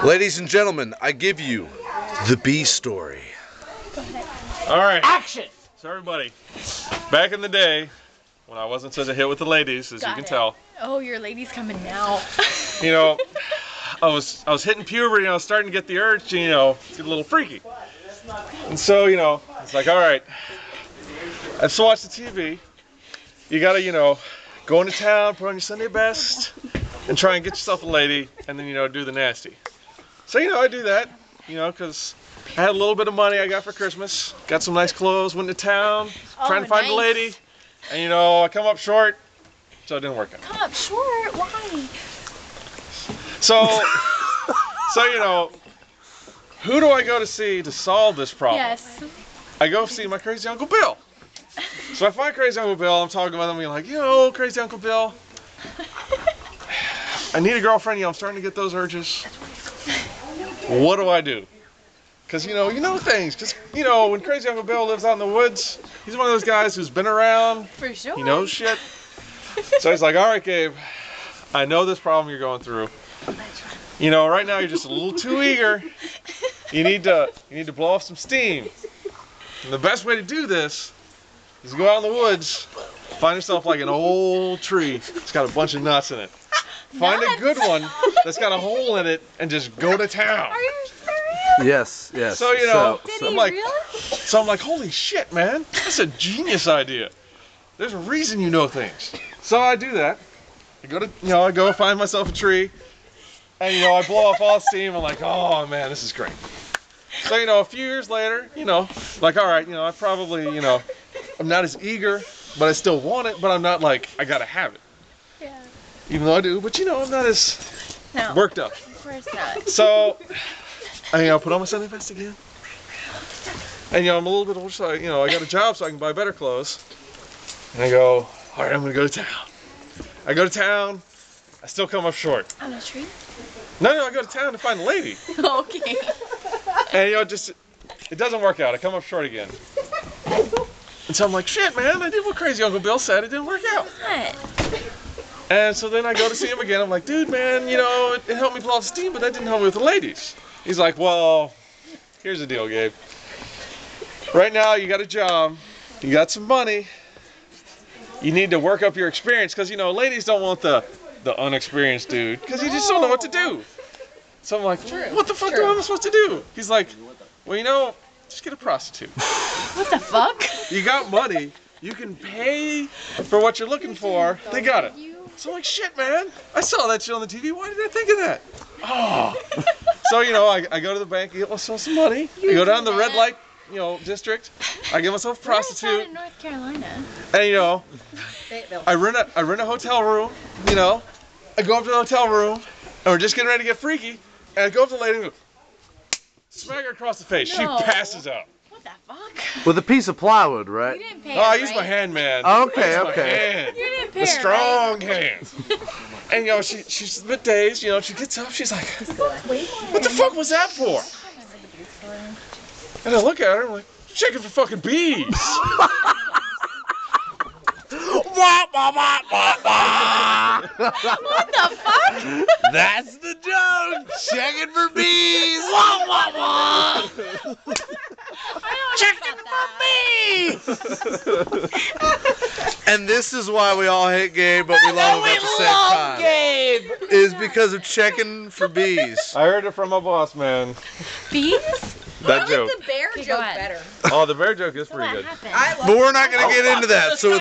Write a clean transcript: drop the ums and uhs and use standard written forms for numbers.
Ladies and gentlemen, I give you the bee story. All right. Action! So everybody, back in the day, when I wasn't such a hit with the ladies, as you can tell. Oh, your lady's coming now. You know, I was hitting puberty and I was starting to get the urge to, get a little freaky. And so, it's like, all right, I have to watch the TV. You gotta, go into town, put on your Sunday best, and try and get yourself a lady, and then, do the nasty. So, I do that, because I had a little bit of money I got for Christmas, got some nice clothes, went to town, trying to find a lady, and, I come up short, so it didn't work out. Come up short? Why? So, who do I go to see to solve this problem? Yes. I go see my crazy Uncle Bill. So I find crazy Uncle Bill, I'm talking about him, being like, crazy Uncle Bill, I need a girlfriend, I'm starting to get those urges. What do I do? Because, you know things. Because, when crazy Uncle Bill lives out in the woods, he's one of those guys who's been around. For sure. He knows shit. So he's like, all right, Gabe, I know this problem you're going through. Right now you're just a little too eager. You need to blow off some steam. And the best way to do this is to go out in the woods, find yourself like an old tree. It's got a bunch of nuts in it. Find a good one that's got a hole in it and just go to town. Are you serious? Yes. So, I'm like, really? holy shit, man. That's a genius idea. There's a reason you know things. So I do that. I go to, I go find myself a tree. And, I blow off all the steam. I'm like, oh, man, this is great. So, a few years later, like, all right, I probably, I'm not as eager, but I still want it. But I'm not like, I got to have it. Yeah. Even though I do. But, I'm not as worked up. Of course not. So, I put on my Sunday best again. And, I'm a little bit older, so, I got a job so I can buy better clothes. And I go, all right, I'm going to go to town. I go to town. I still come up short. On a tree? No, I go to town to find a lady. Okay. And, it doesn't work out. I come up short again. And so I'm like, shit, man, I did what crazy Uncle Bill said. It didn't work out. What? And so then I go to see him again. I'm like, dude, man, it helped me blow off steam, but that didn't help me with the ladies. He's like, well, here's the deal, Gabe. Right now, you got a job. You got some money. You need to work up your experience because, ladies don't want the unexperienced dude because you just don't know what to do. So I'm like, what the fuck am I supposed to do? He's like, well, just get a prostitute. What the fuck? You got money. You can pay for what you're looking for. They got it. So I'm like, shit, man. I saw that shit on the TV. Why did I think of that? Oh. So, I go to the bank, I get myself some money. I go down the red light, district. I get myself a prostitute. Where is that in North Carolina? And, I rent a hotel room, I go up to the hotel room, and we're just getting ready to get freaky, and I go up to the lady and go, smack her across the face. No. She passes out. What the fuck? With a piece of plywood, right? You didn't pay Oh, I her, use right? my hand, man. Okay, I use my okay. hand. You didn't pay The her, strong hand. And, she's a bit dazed, she gets up, she's like, what the fuck was that for? And I look at her, I'm like, checking for fucking bees. What the fuck? That's the joke. Checking for bees. Checking for bees. And this is why we all hate Gabe, but we love him at the same time. Gabe! Is because of checking for bees. I heard it from my boss, man. Bees? That joke. The bear Okay, joke go ahead. better. Oh, the bear joke is So pretty what good. happened? I love But we're not going to get into that. So